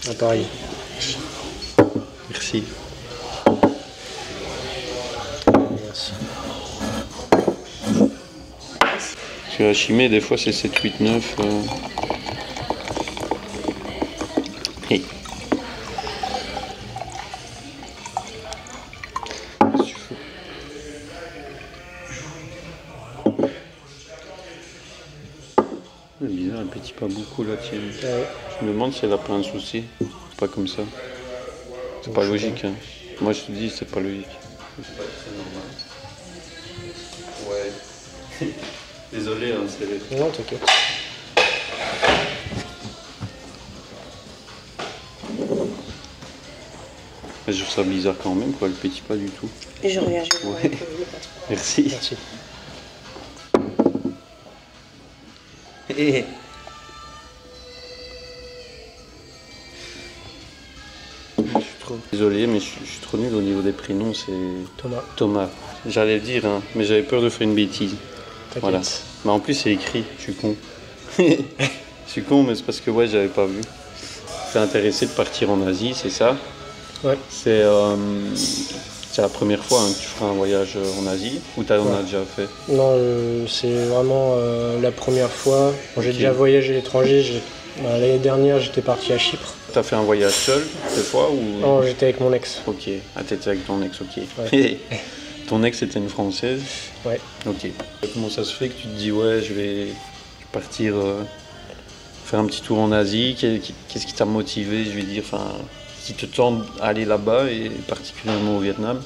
Ah, pareil. Merci. Merci. Parce que la chimée, des fois, c'est 7, 8, 9. Hey. C'est bizarre, elle pétille pas beaucoup la tienne. Ouais. Je me demande si elle a pas un souci. Pas comme ça. C'est pas logique. Hein. Moi je te dis, c'est pas logique. C'est pas très normal. Ouais. Désolé, hein, c'est. Non, t'inquiète. Je trouve ça bizarre quand même, quoi. Elle pétille pas du tout. Et je reviens, je Ouais. Merci. Merci. Et... Désolé, mais je suis trop nul au niveau des prénoms, c'est Thomas. Thomas. J'allais le dire, hein, mais j'avais peur de faire une bêtise. T'inquiète. Voilà. Mais en plus, c'est écrit, je suis con. Je suis con, mais c'est parce que ouais, j'avais pas vu. T'es intéressé de partir en Asie, c'est ça? Ouais. C'est la première fois hein, que tu feras un voyage en Asie ou on a déjà fait? Non, c'est vraiment la première fois. Bon, j'ai Ok. déjà voyagé à l'étranger. L'année dernière, j'étais parti à Chypre. T'as fait un voyage seul cette fois ou? Non, j'étais avec mon ex. Ok. Ah, t'étais avec ton ex, ok. Ouais. Ton ex était une Française? Ouais. Ok. Comment ça se fait que tu te dis ouais, je vais partir faire un petit tour en Asie? Qu'est-ce qui t'a motivé, je vais dire, enfin, qui te tente à aller là-bas et particulièrement au Vietnam?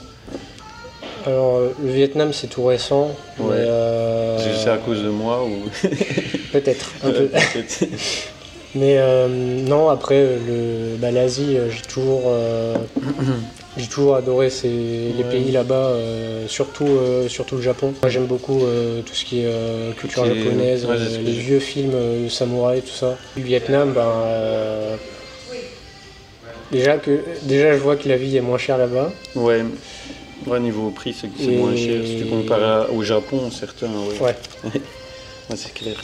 Alors, le Vietnam, c'est tout récent. Ouais. Mais, Est-ce que c'est à cause de moi ou? peut-être, un peu. Peut-être. Mais non, après, l'Asie, j'ai toujours adoré les pays là-bas, surtout le Japon. Moi, j'aime beaucoup tout ce qui est culture Ok. japonaise, Ouais, c'est ce que les j'ai- vieux films de samouraï, tout ça. Du Vietnam, déjà, je vois que la vie est moins chère là-bas. Ouais. Ouais, niveau prix, c'est Et- moins cher. Si tu compares au Japon, certains, ouais. Ouais. Ouais, c'est clair.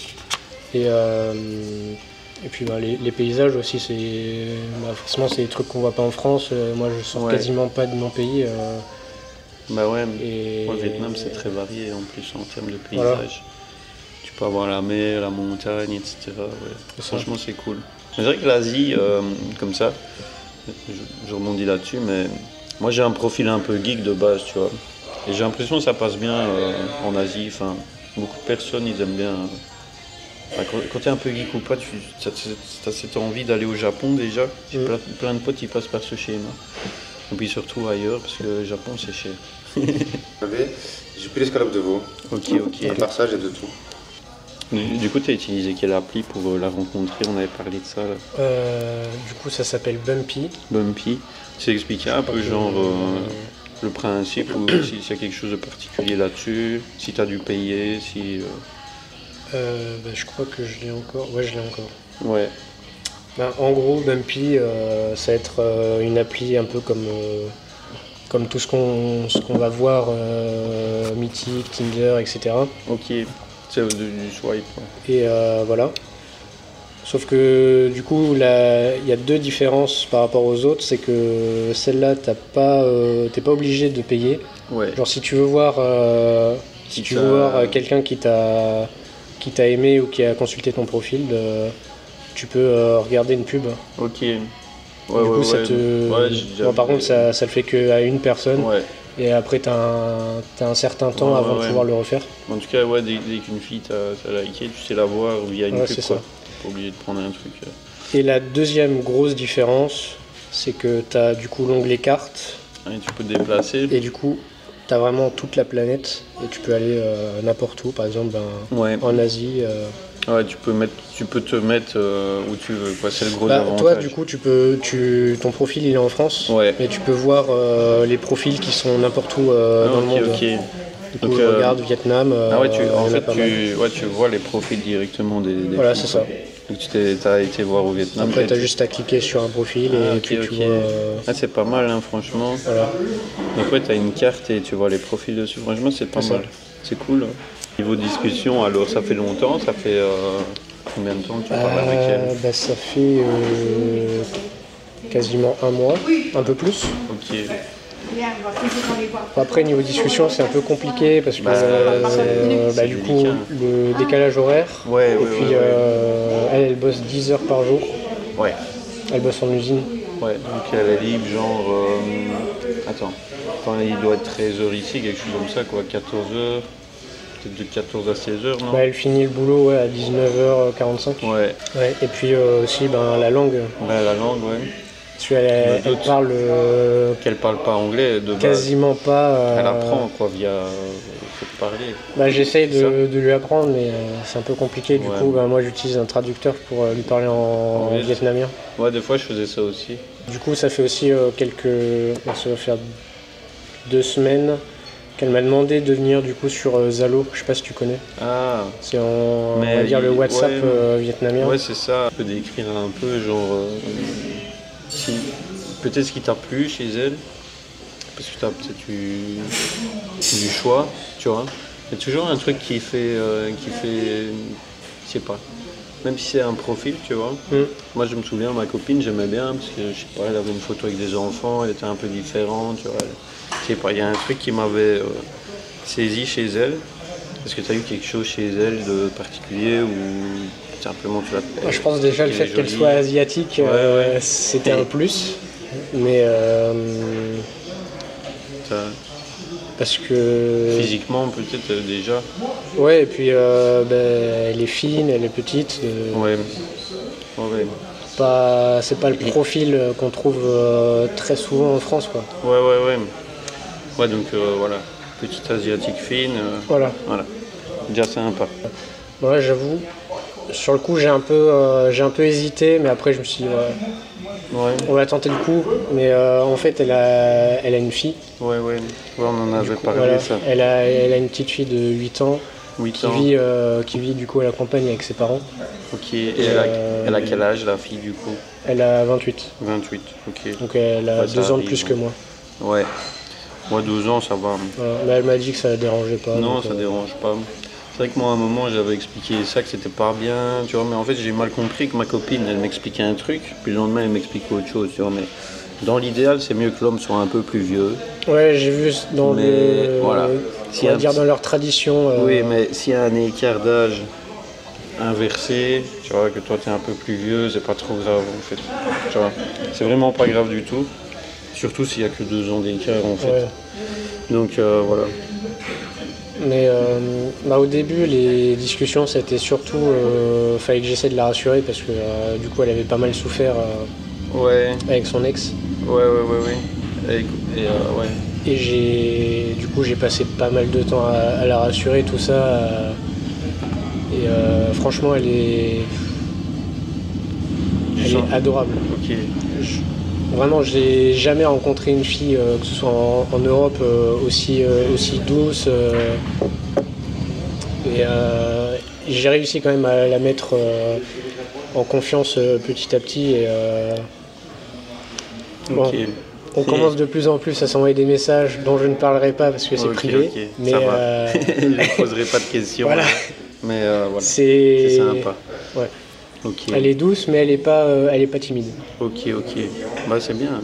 Et puis les paysages aussi, forcément c'est des trucs qu'on voit pas en France. Moi je sors Ouais. quasiment pas de mon pays. Bah ouais, Et le Vietnam, c'est très varié en plus en termes de Voilà. paysage. Tu peux avoir la mer, la montagne, etc. Ouais. C'est ça. Franchement, c'est cool. C'est vrai que l'Asie, comme ça, je rebondis là-dessus, mais moi j'ai un profil un peu geek de base, tu vois. Et j'ai l'impression que ça passe bien en Asie. Enfin, beaucoup de personnes, ils aiment bien. Enfin, quand tu es un peu geek ou pas, tu as cette envie d'aller au Japon déjà. J'ai plein de potes qui passent par ce schéma. Et puis surtout ailleurs, parce que le Japon, c'est cher. J'ai pris l'escalope de veau. Ok, À ok. part ça, j'ai de tout. Du coup, tu as utilisé quelle appli pour la rencontrer? On avait parlé de ça, là. Du coup ça s'appelle Bumpy. Bumpy. Tu sais expliquer un peu, genre, le principe, ou s'il y a quelque chose de particulier là-dessus, si tu as dû payer, si... Je crois que je l'ai encore. Ouais, je l'ai encore. Ouais. En gros, Bumpy, ça va être une appli un peu comme tout ce qu'on va voir, Mythique, Tinder, etc. Ok. C'est du swipe. Ouais. Et voilà. Sauf que du coup, il y a deux différences par rapport aux autres. C'est que celle-là, t'es pas obligé de payer. Ouais. Genre si tu veux voir, quelqu'un qui t'a aimé ou qui a consulté ton profil, tu peux regarder une pub. Ok. Ouais, Du coup, ça te... Ouais, j'ai déjà Bon, par vu contre, ça le fait qu'à une personne. Ouais. Et après, t'as un certain temps Ouais, avant de ouais. pouvoir le refaire. En tout cas, ouais, dès qu'une fille t'a liké, tu sais la voir via une Ouais, pub, c'est quoi. ça. T'es pas obligé de prendre un truc. Et la deuxième grosse différence, c'est que t'as du coup l'onglet carte. Et tu peux te déplacer. Et du coup, t'as vraiment toute la planète. Et tu peux aller n'importe où. Par exemple, Ouais. en Asie. Ouais, tu peux te mettre où tu veux, quoi. C'est le gros avantage. Toi, du coup, ton profil il est en France. Ouais. Mais tu peux voir les profils qui sont n'importe où dans le monde. Ok. Du coup, Donc, regarde Vietnam. Ah ouais, il y en a pas mal. tu vois les profils directement des Voilà, filles, c'est ça. quoi. Donc t'as été voir au Vietnam. Après, et t'as tu- juste à cliquer sur un profil Ah, et ok, puis ok. tu vois. Ah, c'est pas mal, hein, franchement. Voilà. Donc ouais, t'as une carte et tu vois les profils dessus. Franchement, c'est pas C'est ça. mal. C'est cool. Hein. Niveau discussion, alors ça fait longtemps, ça fait combien de temps que tu parles avec elle? Ça fait quasiment un mois, un peu plus. Ok. Bon, après, niveau discussion, c'est un peu compliqué parce que c'est du coup, délicat. le décalage horaire. Ouais, et ouais, puis, ouais, elle bosse 10 heures par jour. Ouais. Elle bosse en usine. Ouais, donc elle est libre, genre. Attends, il doit être 13h ici, quelque chose comme ça, quoi. 14h. Peut-être de 14 à 16h, non? Bah, elle finit le boulot à 19h45. Ouais. Ouais, et puis aussi la langue. Ouais, la langue, ouais. Parce qu'elle Je me elle doute. parle Qu'elle parle pas anglais de base. quasiment pas. Elle apprend, quoi, via. Faut parler. Bah, j'essaye Ça. de lui apprendre, mais c'est un peu compliqué. Du Ouais. coup, moi j'utilise un traducteur pour lui parler en Oui. vietnamien. Ouais, des fois je faisais ça aussi. Du coup, ça fait aussi ça va faire 2 semaines qu'elle m'a demandé de venir du coup sur Zalo. Je sais pas si tu connais. Ah, C'est on Mais va dire le WhatsApp ouais, vietnamien. ouais, c'est ça. Tu peux décrire un peu, genre. Si, peut-être ce qui t'a plu chez elle, parce que tu as peut-être eu du choix, tu vois. Il y a toujours un truc qui fait. Je sais pas. Même si c'est un profil, tu vois. Moi, je me souviens, ma copine, j'aimais bien, parce que, je sais pas, elle avait une photo avec des enfants, elle était un peu différente, tu vois. Je sais pas, il y a un truc qui m'avait saisi chez elle. Est-ce que tu as eu quelque chose chez elle de particulier ou simplement tu l'as. Moi, je pense déjà le fait qu'elle soit asiatique, Ouais. c'était un plus. Mais parce que. Physiquement, peut-être déjà. Ouais, et puis elle est fine, elle est petite. Ouais. C'est pas le profil qu'on trouve très souvent en France, quoi. Ouais. Ouais, donc voilà. Petite asiatique fine. Voilà. Déjà sympa. Ouais, j'avoue. Sur le coup, j'ai un peu hésité, mais après, je me suis dit, Ouais. on va tenter le coup. Mais en fait, elle a une fille. Ouais, on en avait parlé, Voilà. ça. Elle a une petite fille de 8 ans 8 qui ans. vit du coup à la campagne avec ses parents. Ok. Et elle a quel âge, la fille, du coup? Elle a 28. 28, ok. Donc elle a Ouais, ça 2 ans de arrive, plus hein. que moi. Ouais. Moi, 12 ans, ça va. Voilà. Mais elle m'a dit que ça la dérangeait pas. Non, donc, ça dérange pas. C'est vrai que moi, à un moment, j'avais expliqué ça, que c'était pas bien, tu vois, mais en fait, j'ai mal compris que ma copine, elle m'expliquait un truc, puis le lendemain, elle m'expliquait autre chose, tu vois, mais dans l'idéal, c'est mieux que l'homme soit un peu plus vieux. Ouais, j'ai vu dans voilà. on va dire dans leur tradition. Oui, mais s'il y a un écart d'âge inversé, tu vois, que toi, t'es un peu plus vieux, c'est pas trop grave, en fait. Tu vois, c'est vraiment pas grave du tout. Surtout s'il y a que 2 ans d'écart, en fait. Ouais. Donc, voilà. Mais au début, les discussions, c'était surtout. Fallait que j'essaie de la rassurer parce que du coup, elle avait pas mal souffert Ouais, avec son ex. ouais. Ouais. Et j'ai passé pas mal de temps à la rassurer, tout ça. Et franchement, elle est adorable. Ok. Vraiment, j'ai jamais rencontré une fille, que ce soit en Europe, aussi douce. Et j'ai réussi quand même à la mettre en confiance petit à petit. Et, bon, Ok. on commence de plus en plus à s'envoyer des messages dont je ne parlerai pas parce que c'est Ok, privé. ok, Mais ça va. Je ne poserai pas de questions. Voilà. Mais voilà. C'est C'est sympa. Ouais. Ok. Elle est douce, mais elle est pas timide. Ok. Bah c'est bien.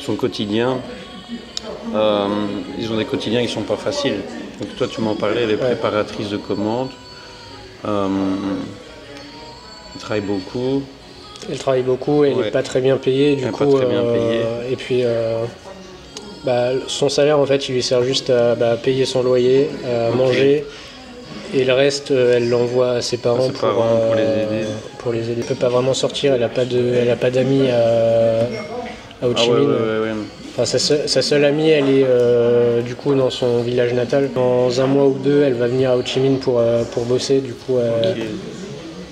Son quotidien, ils ont des quotidiens qui sont pas faciles. Donc toi tu m'en parlais, elle est préparatrice de commandes. Elle travaille beaucoup. Elle travaille beaucoup, elle n'est pas très bien payée, du coup. Pas très bien payée. Et puis, son salaire, en fait, il lui sert juste à payer son loyer, à manger. Et le reste, elle l'envoie à ses parents, pour les aider. Pour les aider. Elle ne peut pas vraiment sortir, elle n'a pas d'amis à Ho Chi Minh. Ouais. Enfin, sa seule amie, elle est du coup dans son village natal. Dans un mois ou 2, elle va venir à Ho Chi Minh pour bosser. Du coup,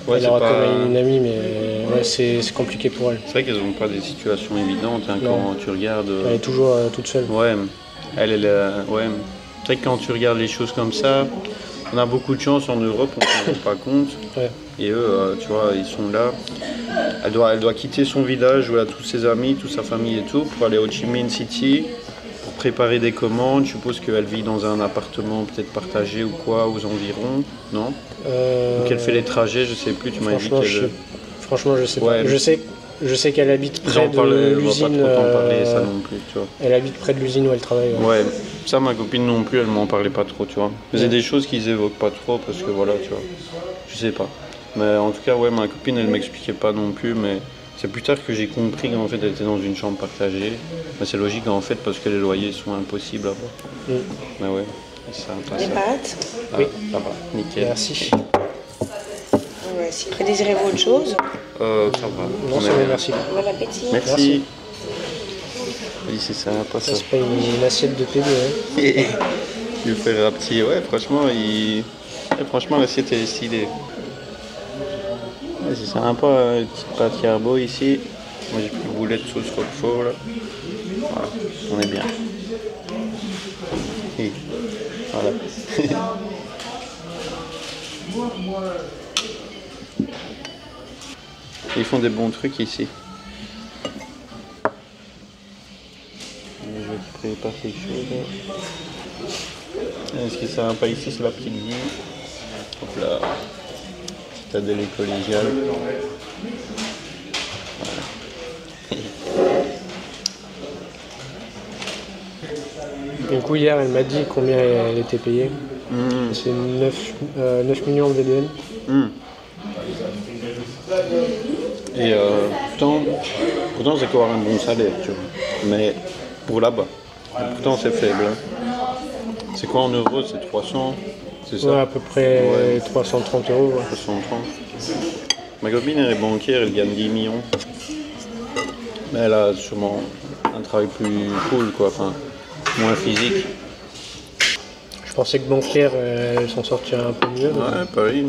elle aura quand même une amie, mais c'est compliqué pour elle. C'est vrai qu'elles n'ont pas des situations évidentes quand tu regardes. Elle est toujours toute seule. Ouais, ouais. C'est vrai que quand tu regardes les choses comme ça, on a beaucoup de chance en Europe, on ne s'en rend pas compte. Ouais. Et eux, tu vois, ils sont là. Elle doit quitter son village où elle a tous ses amis, toute sa famille et tout, pour aller au Ho Chi Minh City, pour préparer des commandes. Je suppose qu'elle vit dans un appartement peut-être partagé ou quoi, aux environs, non? Donc elle fait les trajets, je sais plus, tu m'as dit qu'elle... Franchement, je sais Ouais. pas. Je sais Je sais qu'elle habite près de On va l'usine. pas trop t'en parler ça non plus, tu vois. Elle habite près de l'usine où elle travaille. Ouais, ça ma copine non plus, elle m'en parlait pas trop, tu vois. C'est des choses qu'ils évoquent pas trop parce que voilà, tu vois. Je sais pas. Mais en tout cas, ouais, ma copine elle m'expliquait pas non plus, mais c'est plus tard que j'ai compris qu'en fait elle était dans une chambre partagée. Mais c'est logique en fait parce que les loyers sont impossibles à voir. Mais ouais, c'est sympa Les ça. pâtes. Ah, Oui. ça va, nickel. Merci. Ouais, si désirez-vous autre chose, Ça va. Non, On c'est est bon, bien. merci. bon appétit. Merci. Oui, c'est sympa ça. Ça se paye une assiette de PB. Hein. Il fait rapetier. Ouais, franchement, franchement l'assiette est stylée. Ouais, c'est sympa, une petite pâte carbo ici. Moi j'ai pris une boulette sauce roquefort là. Voilà, on est bien. Et voilà. Ils font des bons trucs ici. Je vais te préparer quelque chose. Ce qui est sympa ici, c'est la petite vue. Hop là. Citadelle collégiale. Du coup, hier, elle m'a dit combien elle était payée. C'est 9 millions de VDN. Et pourtant c'est quoi un bon salaire, tu vois. Mais pour là-bas, et pourtant c'est faible. Hein. C'est quoi en euros? C'est 300, c'est ça? Ouais, à peu près Ouais. 330 euros. Ouais. 330. Ma copine elle est banquière, elle gagne 10 millions. Mais elle a sûrement un travail plus cool, quoi, enfin, moins physique. Je pensais que banquière, elle s'en sortirait un peu mieux. Ouais, pareil.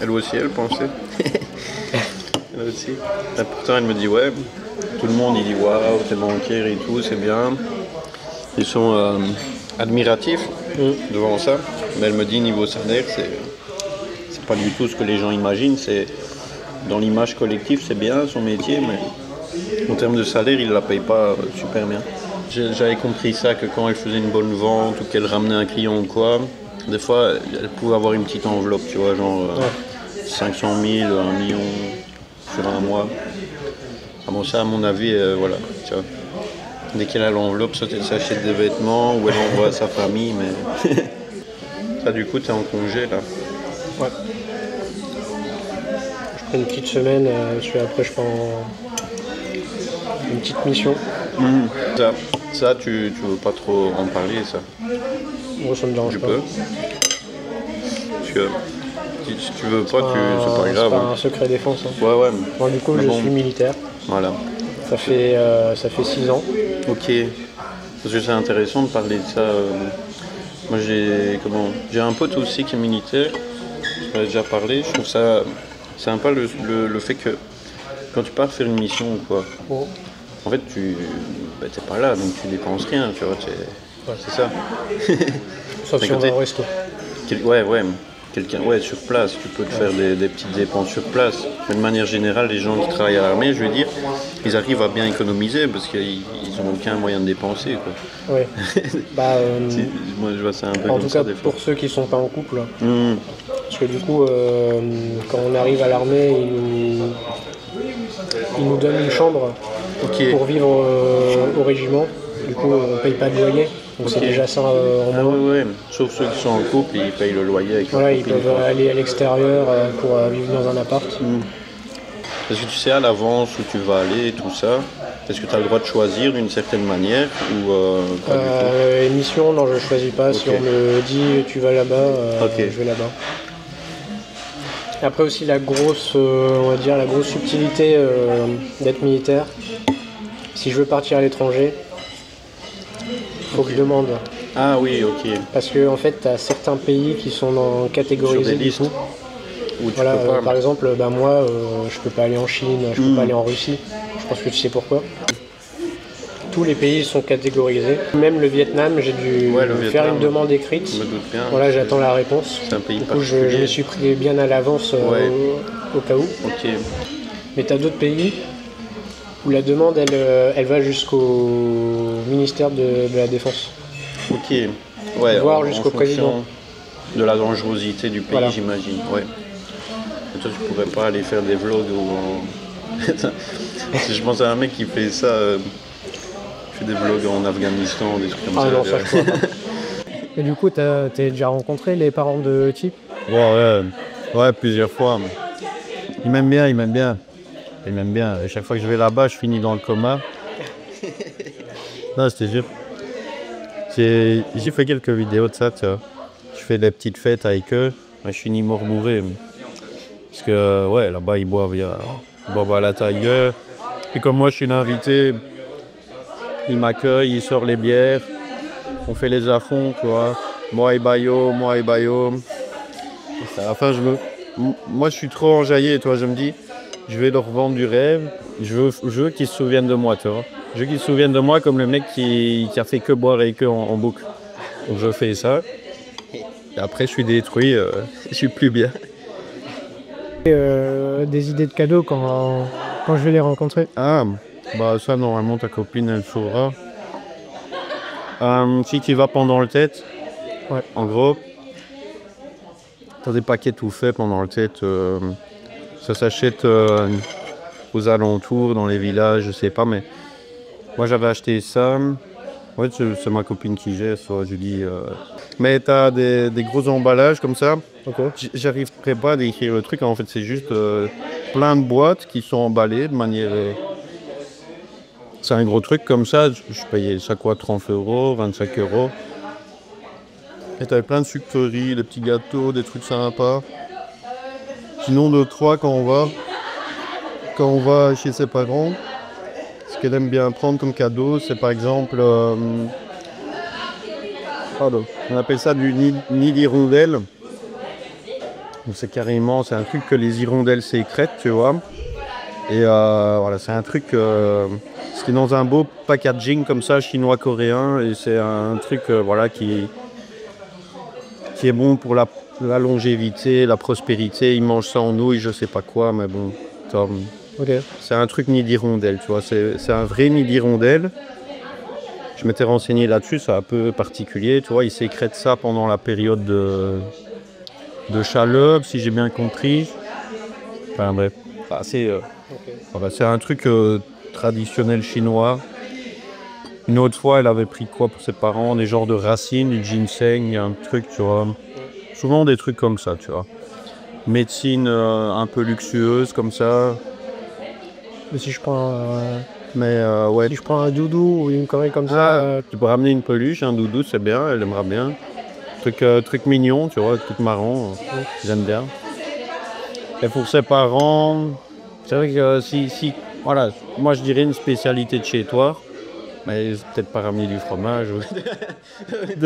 Elle aussi, elle pensait. Elle aussi. Et pourtant, elle me dit, ouais, tout le monde, il dit, waouh, t'es banquière et tout, c'est bien. Ils sont admiratifs devant ça. Mais elle me dit, niveau salaire, c'est pas du tout ce que les gens imaginent. C'est dans l'image collective, c'est bien son métier, mais en termes de salaire, il la paye pas super bien. J'avais compris ça, que quand elle faisait une bonne vente ou qu'elle ramenait un client ou quoi, des fois, elle pouvait avoir une petite enveloppe, tu vois, genre 500 000, 1 million sur un mois. Ah bon, ça, à mon avis, voilà, tu vois. Dès qu'elle a l'enveloppe, soit elle s'achète des vêtements ou elle envoie à sa famille, mais... Ça, du coup, t'es en congé, là. Ouais. Je prends une petite semaine, puis après je pars en une petite mission. Ça, tu veux pas trop en parler, ça? Moi, ça me dérange Tu pas. peux. Parce que si tu veux pas, c'est pas grave. C'est pas Hein. un secret défense. Hein. Ouais. Bon, du coup, Mais je bon. suis militaire. Voilà. Ça fait 6 ans. Ok. Parce que c'est intéressant de parler de ça. Moi, j'ai un pote aussi qui est militaire. Je t'en ai déjà parlé. Je trouve ça sympa le fait que quand tu pars faire une mission ou quoi, Oh. en fait, t'es pas là, donc tu dépenses rien, tu vois. C'est ça. Sauf si on va au resto. Quelqu'un, sur place, tu peux te faire des petites dépenses sur place. Mais de manière générale, les gens qui travaillent à l'armée, je veux dire, ils arrivent à bien économiser parce qu'ils n'ont aucun moyen de dépenser, quoi. Ouais. Bah, Moi, je vois ça un peu en comme tout ça cas, des fois. pour ceux qui sont pas en couple, parce que du coup, quand on arrive à l'armée, ils nous donnent une chambre Ok. pour vivre au régiment. Du coup, on paye pas de loyer. Donc c'est déjà ça en Ah moins. ouais. Sauf ceux qui sont en couple, ils payent le loyer avec leur Voilà, ils copine, peuvent quoi. aller à l'extérieur pour vivre dans un appart. Est-ce que tu sais à l'avance où tu vas aller et tout ça? Est-ce que tu as le droit de choisir d'une certaine manière ou pas du tout? Émission, non, je choisis pas. Si Ok. on me dit tu vas là-bas, Ok. je vais là-bas. Après aussi la grosse, on va dire la grosse subtilité d'être militaire. Si je veux partir à l'étranger, faut que je demande. Ah oui, ok. Parce que en fait, tu as certains pays qui sont catégorisés Sur des du listes. coup. Ou tu Voilà, peux pas. par exemple, moi, je peux pas aller en Chine, je peux pas aller en Russie. Je pense que tu sais pourquoi. Tous les pays sont catégorisés. Même le Vietnam, j'ai dû Ouais, le faire Vietnam, une demande écrite. Je me doute bien. Voilà, j'attends la réponse. C'est un pays Du coup, je particulier. me suis pris bien à l'avance Ouais. au cas où. Ok. Mais tu as d'autres pays où la demande, elle va jusqu'au ministère de la Défense. Ok. Ouais, Voire en jusqu'au fonction président. de la dangerosité du pays, Voilà. j'imagine. Ouais. Et toi, tu pourrais pas aller faire des vlogs ou Si je pense à un mec qui fait ça, qui fait des vlogs en Afghanistan, des trucs comme ça. Non, ça je crois pas. Et du coup, t'as déjà rencontré les parents de Chip? Ouais, plusieurs fois. Il m'aime bien, il m'aime bien. Il m'aime bien. Et chaque fois que je vais là-bas, je finis dans le coma. Non, je te jure. J'ai fait quelques vidéos de ça, tu vois. Je fais des petites fêtes avec eux. Je finis mort bourré. Parce que, ouais, là-bas, ils boivent à la Tiger. Et comme moi, je suis l'invité, ils m'accueillent, ils sortent les bières. On fait les affronts, tu vois. Moi et Bayo. À la fin, moi, je suis trop enjaillé, toi. Je me dis, je vais leur vendre du rêve. Je veux qu'ils se souviennent de moi, tu vois. Je veux qu'ils se souviennent de moi comme le mec qui a fait que boire et que en boucle. Donc, je fais ça. Et après, je suis détruit. Je suis plus bien. Des idées de cadeaux quand je vais les rencontrer? Ah, bah ça, normalement, ta copine, elle saura. Si tu vas pendant le tête, Ouais. en gros, t'as des paquets tout faits pendant le tête. Ça s'achète aux alentours, dans les villages, je sais pas, mais moi j'avais acheté ça. Ouais, c'est ma copine qui gère, soit je dis. Mais t'as des gros emballages comme ça. Ok. J'arriverai pas à décrire le truc, en fait, c'est juste plein de boîtes qui sont emballées de manière. C'est un gros truc comme ça, je payais ça quoi, 30 €, 25 €. Et t'avais plein de sucreries, des petits gâteaux, des trucs sympas. Sinon, de trois, quand on va chez ses parents, ce qu'elle aime bien prendre comme cadeau, c'est par exemple, on appelle ça du nid d'hirondelle. C'est un truc que les hirondelles sécrètent, tu vois. Et voilà, c'est un truc, c'est dans un beau packaging comme ça, chinois-coréen, et c'est un truc, voilà, qui est bon pour la longévité, la prospérité. Ils mangent ça en nouilles, je sais pas quoi, mais bon. Okay. C'est un truc nid d'hirondelle, tu vois. C'est un vrai nid d'hirondelle. Je m'étais renseigné là-dessus, c'est un peu particulier, tu vois. Ils sécrètent ça pendant la période de chaleur, si j'ai bien compris. Enfin bref, voilà, c'est un truc traditionnel chinois. Une autre fois, elle avait pris quoi pour ses parents? Des genres de racines, du ginseng, un truc, tu vois. Souvent des trucs comme ça, tu vois. Médecine un peu luxueuse, comme ça. Mais si je prends ouais. si je prends un doudou ou une connerie comme ça... Tu peux ramener une peluche, un doudou, c'est bien, elle aimera bien. Truc mignon, tu vois, truc marrant, j'aime bien. Et pour ses parents, c'est vrai que voilà, moi je dirais une spécialité de chez toi. Mais peut-être pas ramener du fromage ou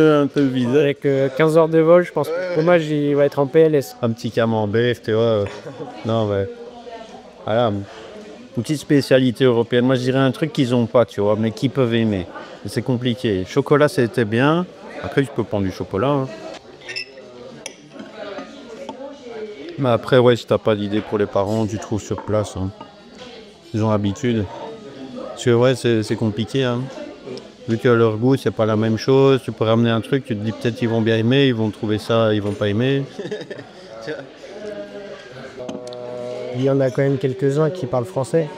un peu bizarre. Avec 15 heures de vol, je pense que le fromage il va être en PLS. Un petit camembert, tu vois. Non, ouais. Voilà. Une petite spécialité européenne. Moi, je dirais un truc qu'ils n'ont pas, tu vois, mais qu'ils peuvent aimer. Mais c'est compliqué. Chocolat, c'était bien. Après, tu peux prendre du chocolat. Hein. Mais après, ouais, si t'as pas d'idée pour les parents, tu trouves sur place. Hein. Ils ont l'habitude. Parce que ouais, c'est compliqué. Hein. Vu que leur goût, c'est pas la même chose, tu peux ramener un truc, tu te dis peut-être ils vont bien aimer, ils vont trouver ça, ils vont pas aimer. Il y en a quand même quelques-uns qui parlent français.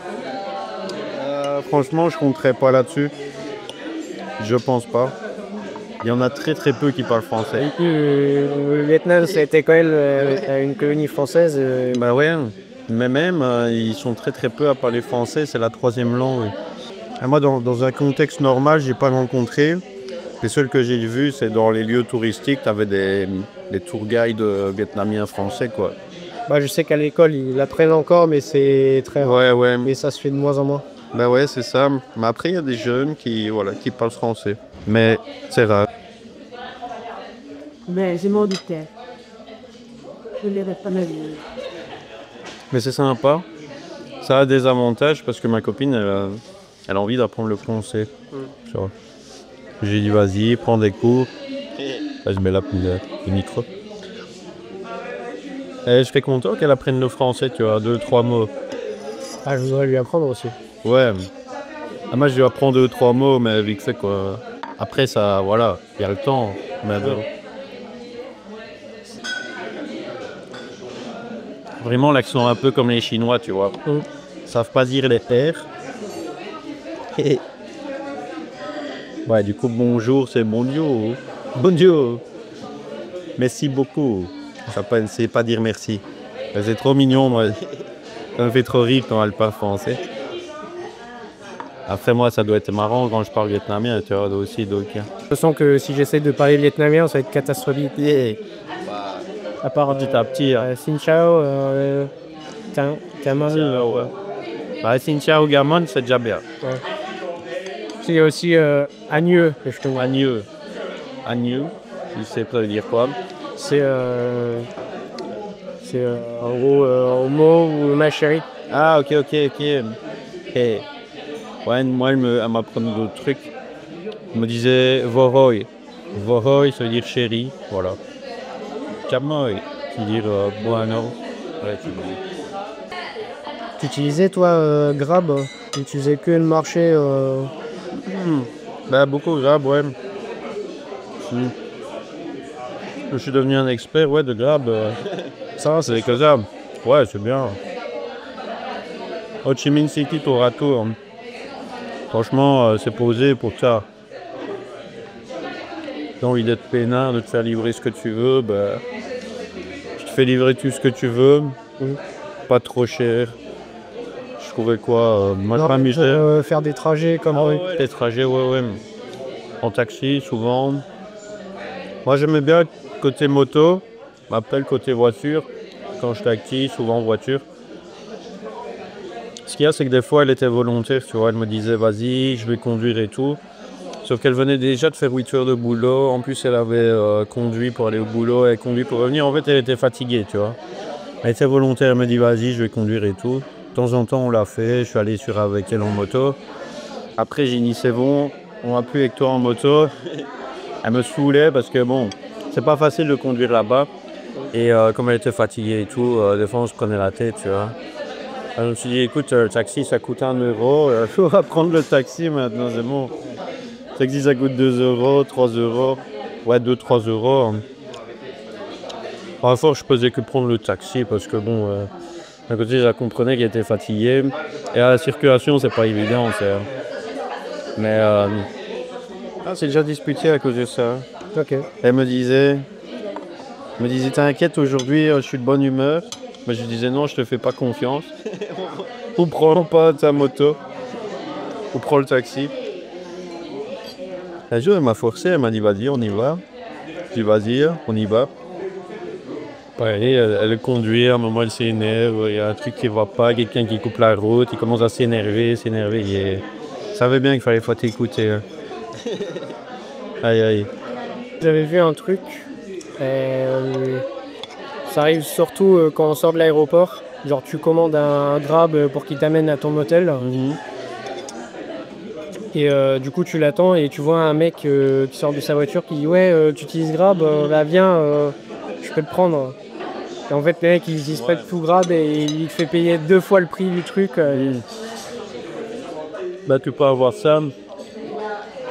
Franchement, je compterais pas là-dessus. Je pense pas. Il y en a très très peu qui parlent français. Le Vietnam, c'était quand même une colonie française. Bah ouais, mais même, ils sont très très peu à parler français, c'est la 3e langue. Et moi, dans un contexte normal, j'ai pas rencontré. Les seuls que j'ai vus, c'est dans les lieux touristiques, t'avais des tour guides vietnamiens français, quoi. Bah, je sais qu'à l'école, ils apprennent encore, mais c'est très rare. Ouais. Mais ça se fait de moins en moins. Bah ouais, c'est ça. Mais après, il y a des jeunes qui parlent français. Mais c'est rare. Mais je m'en doutais. Je ne l'avais pas vu. Mais c'est sympa. Ça a des avantages parce que ma copine, elle a envie d'apprendre le français. Tu vois. J'ai dit, vas-y, prends des cours. Là, je mets là le micro. Et je serais content qu'elle apprenne le français, tu vois, 2-3 mots. Ah, je voudrais lui apprendre aussi. Ouais. Ah, moi, je lui apprends 2-3 mots, mais vite fait, quoi. Après, ça, voilà, il y a le temps. Mais Vraiment l'accent un peu comme les Chinois, tu vois. Ils savent pas dire les R. Ouais, du coup, bonjour, c'est bonjour. Bonjour. Merci beaucoup. Ça ne sait pas dire merci. C'est trop mignon, moi. Ça me fait trop rire quand elle parle français. Après, moi, ça doit être marrant quand je parle vietnamien, tu vois, aussi. Donc... Je sens que si j'essaie de parler vietnamien, ça va être catastrophique. Yeah. À part Petit à petit. Xin Chao, Gamal. Ouais. Bah, Xin Chao Gamon, c'est déjà bien. Ouais. C'est aussi Agneux, que je te vois. Agneux. Agneux, tu sais pas dire quoi. C'est en gros homo ou ma chérie. Ah, ok. Hey. Ouais, moi, elle m'apprenait d'autres trucs. Elle me disait Voroy. Voroy, ça veut dire chérie. Voilà. Chamoy, ça veut dire bueno. Ouais, Tu utilisais toi Grab? Tu utilisais que le marché Bah, beaucoup Grab, ouais. Je suis devenu un expert, ouais, de Grab. Ça, c'est que ça. Ouais, c'est bien. Ho Chi Minh City, tour à tour. Franchement, c'est posé pour ça. T'as envie d'être peinard, de te faire livrer ce que tu veux, bah, je te fais livrer tout ce que tu veux. Pas trop cher. Je trouvais quoi moi, je m'amusais. faire des trajets comme Des trajets, ouais. En taxi, souvent. Moi, j'aimais bien côté moto. Après, le côté voiture. Quand je taxi, souvent en voiture. Ce qu'il y a, c'est que des fois, elle était volontaire, tu vois. Elle me disait, vas-y, je vais conduire et tout. Sauf qu'elle venait déjà de faire 8 heures de boulot. En plus, elle avait conduit pour aller au boulot. Elle conduit pour revenir. En fait, elle était fatiguée, tu vois. Elle était volontaire. Elle me dit, vas-y, je vais conduire et tout. De temps en temps, on l'a fait. Je suis allé avec elle en moto. Après, j'ai dit, c'est bon, on va plus avec toi en moto. Elle me saoulait parce que, bon, c'est pas facile de conduire là-bas. Et comme elle était fatiguée et tout, des fois, on se prenait la tête, tu vois. Alors, je me suis dit, écoute, le taxi, ça coûte 1 euro. On va prendre le taxi maintenant, c'est bon. Le taxi, ça coûte 2 euros, 3 euros. Ouais, 2-3 euros. Parfois, je faisais que prendre le taxi parce que, bon, d'un côté, je comprenais qu'elle était fatiguée. Et à la circulation, c'est pas évident, c'est... Mais... c'est déjà disputé à cause de ça. Ok. Elle me disait, t'inquiète, aujourd'hui, je suis de bonne humeur. Mais je disais, non, je te fais pas confiance. Ou prends pas ta moto. Ou prends le taxi. Un jour, elle m'a forcé, elle m'a dit, vas-y, on y va. Je dis, vas-y, on y va. Ouais, elle conduit, à un moment, elle s'énerve. Il y a un truc qui va pas, quelqu'un qui coupe la route, il commence à s'énerver. Il savait bien qu'il fallait pas t'écouter. Hein. Aïe. J'avais vu un truc. Ça arrive surtout quand on sort de l'aéroport. Genre tu commandes un Grab pour qu'il t'amène à ton motel. Et du coup tu l'attends et tu vois un mec qui sort de sa voiture qui dit ouais tu utilises Grab, bah viens je peux te prendre. Et en fait le mec il utilise pas tout Grab et il te fait payer 2 fois le prix du truc. Bah tu peux avoir ça.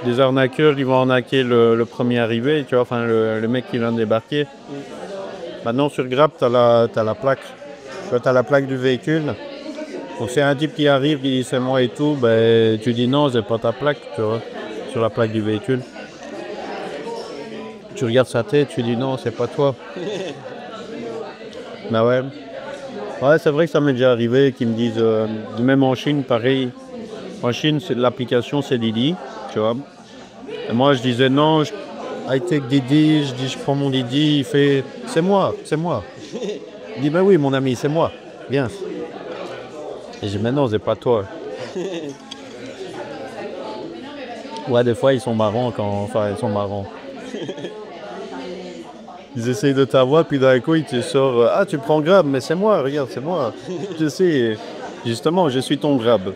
Des arnaqueurs qui vont arnaquer le premier arrivé, tu vois, enfin le mec qui vient de débarquer. Maintenant sur Grab, t'as la plaque. Tu as la plaque du véhicule. Donc c'est un type qui arrive, qui dit c'est moi et tout, ben tu dis non, c'est pas ta plaque, tu vois, sur la plaque du véhicule. Tu regardes sa tête, tu dis non, c'est pas toi. Ben ouais. Ouais, c'est vrai que ça m'est déjà arrivé qu'ils me disent, même en Chine, pareil. En Chine, l'application c'est Didi, tu vois. Et moi je disais non, I take Didi, je prends mon Didi, il fait c'est moi. Il dit ben oui mon ami, c'est moi, viens. Et je dis mais non, c'est pas toi. Ouais, des fois ils sont marrants ils sont marrants. Ils essayent de t'avoir, puis d'un coup ils te sortent ah tu prends Grab, mais c'est moi, regarde, c'est moi. Je sais, justement, je suis ton Grab.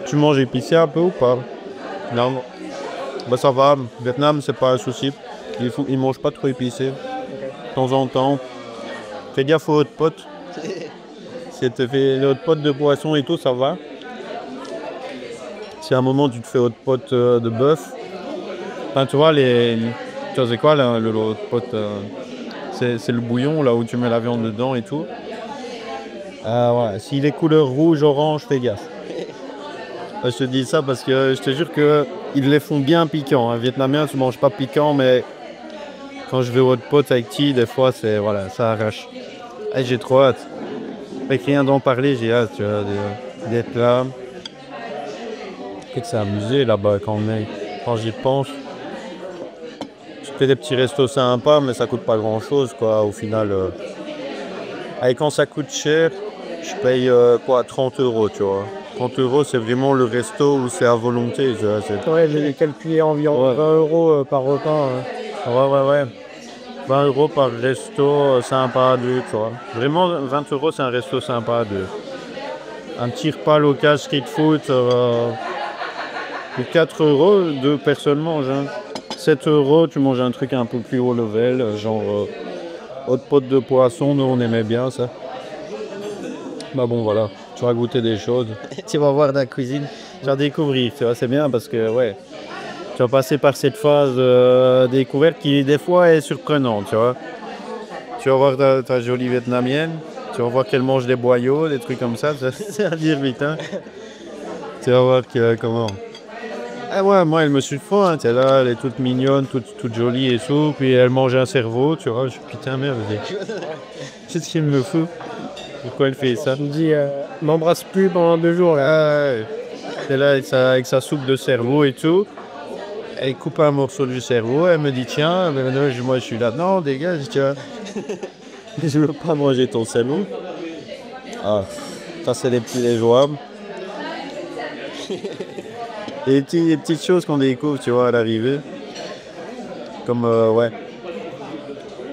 Tu manges épicé un peu ou pas? Non. Bah ça va, Vietnam c'est pas un souci. Ils mangent pas trop épicé. De temps en temps. Fais gaffe aux hot pot. Si tu fais les hot pot de poisson et tout, ça va. Si à un moment tu te fais hot pot de bœuf. Enfin tu vois tu sais quoi le hot pot c'est le bouillon là où tu mets la viande dedans et tout. Ouais. S'il est couleur rouge, orange, fais gaffe. Je te dis ça parce que je te jure qu'ils les font bien piquants. Un Vietnamien, tu manges pas piquant, mais quand je vais au pot avec Ti, des fois, c'est voilà, ça arrache. Et j'ai trop hâte. Avec rien d'en parler, j'ai hâte, tu vois, d'être là. C'est amusé là-bas quand j'y pense. Je fais des petits restos sympas, mais ça coûte pas grand-chose, quoi. Au final, et quand ça coûte cher, je paye 30 €, tu vois. 30 €, c'est vraiment le resto où c'est à volonté. Tu vois, Ouais, j'ai calculé environ 20 € par repas. Ouais. 20 € par resto sympa à deux, tu vois. Vraiment, 20 € c'est un resto sympa à deux. Un petit repas local street food, pour 4 €, deux personnes mangent. Hein. 7 € tu manges un truc un peu plus haut level, genre haute pote de poisson, nous on aimait bien ça. Bah bon voilà, tu vas goûter des choses, tu vas voir de la cuisine, tu vas découvrir, tu vois, c'est bien parce que ouais, tu vas passer par cette phase découverte qui des fois est surprenante, tu vois. Tu vas voir ta jolie vietnamienne, tu vas voir qu'elle mange des boyaux, des trucs comme ça, c'est à dire vite, hein. Tu vas voir comment... Ah ouais, moi elle me suit fort, hein. T'es là, elle est toute mignonne, toute jolie et tout, puis elle mange un cerveau, tu vois, je suis putain merde, qu'est-ce qu'il me fout? Pourquoi elle fait ça? Je me dis, m'embrasse plus pendant 2 jours là. Ah ouais. Elle est là avec sa soupe de cerveau et tout. Elle coupe un morceau du cerveau, elle me dit tiens, moi je suis là, non dégage, tiens. Je veux pas manger ton cerveau. Ah, ça c'est les petits jouables. Et des petites choses qu'on découvre, tu vois, à l'arrivée. Comme, ouais.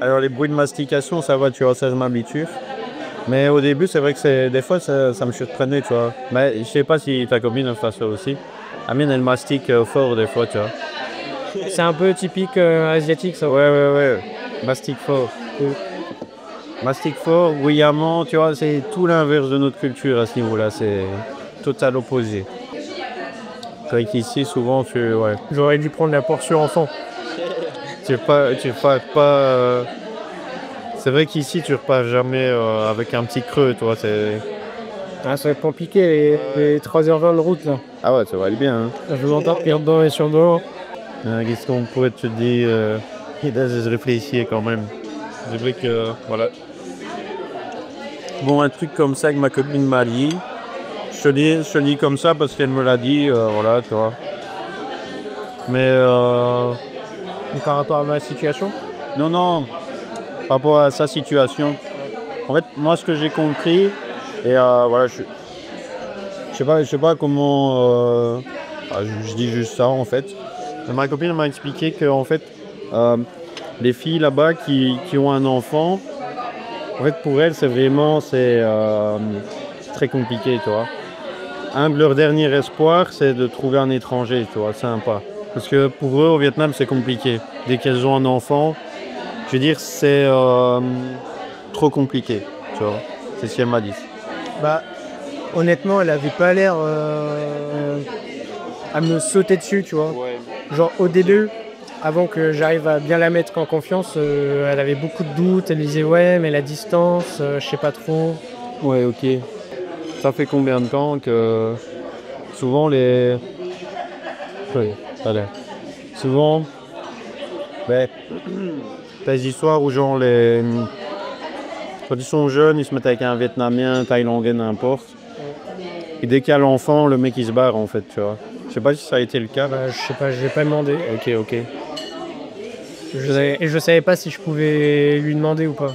Alors les bruits de mastication, ça va, tu vois, ça je m'habitue. Mais au début, c'est vrai que des fois, ça me surprenait, tu vois. Mais je sais pas si ta copine fait ça aussi. Amine, elle mastique fort des fois, tu vois. C'est un peu typique asiatique ça. Ouais. Mastique fort. Mastique fort, bruyamment, tu vois, c'est tout l'inverse de notre culture à ce niveau-là. C'est total opposé. C'est vrai qu'ici, souvent, ouais. J'aurais dû prendre la portion enfant. Tu repars pas. C'est vrai qu'ici, tu repars jamais avec un petit creux, toi. Ah, ça va être compliqué, les 3h20 de route là. Ah ouais, ça va aller bien. Hein. Je vous entends pire dedans et sur le dos. Qu'est-ce qu'on pourrait te dire et là, je réfléchis quand même. C'est vrai que, voilà. Bon, un truc comme ça que ma copine m'a dit. Je te dis comme ça parce qu'elle me l'a dit, voilà, tu vois. Mais par rapport à ma situation? Non, par rapport à sa situation. En fait, moi, ce que j'ai compris, et voilà, je sais pas comment... je dis juste ça, en fait. Ma copine m'a expliqué que, en fait, les filles là-bas qui ont un enfant, en fait, pour elles, c'est très compliqué, tu vois. Un de leurs derniers espoirs, c'est de trouver un étranger, tu vois, sympa. Parce que pour eux, au Vietnam, c'est compliqué. Dès qu'elles ont un enfant, je veux dire, c'est trop compliqué, tu vois. C'est ce qu'elle m'a dit. Bah, honnêtement, elle avait pas l'air à me sauter dessus, tu vois. Ouais. Genre, au début, avant que j'arrive à bien la mettre en confiance, elle avait beaucoup de doutes. Elle disait, ouais, mais la distance, je sais pas trop. Ouais, ok. Ça fait combien de temps que souvent les... Oui, allez. Souvent, ben, des histoires où genre quand ils sont jeunes, ils se mettent avec un Vietnamien, Thaïlandais, n'importe. Et dès qu'il y a l'enfant, le mec il se barre en fait, tu vois. Je sais pas si ça a été le cas. Bah, je sais pas, je l'ai pas demandé. Ok. Et je savais pas si je pouvais lui demander ou pas.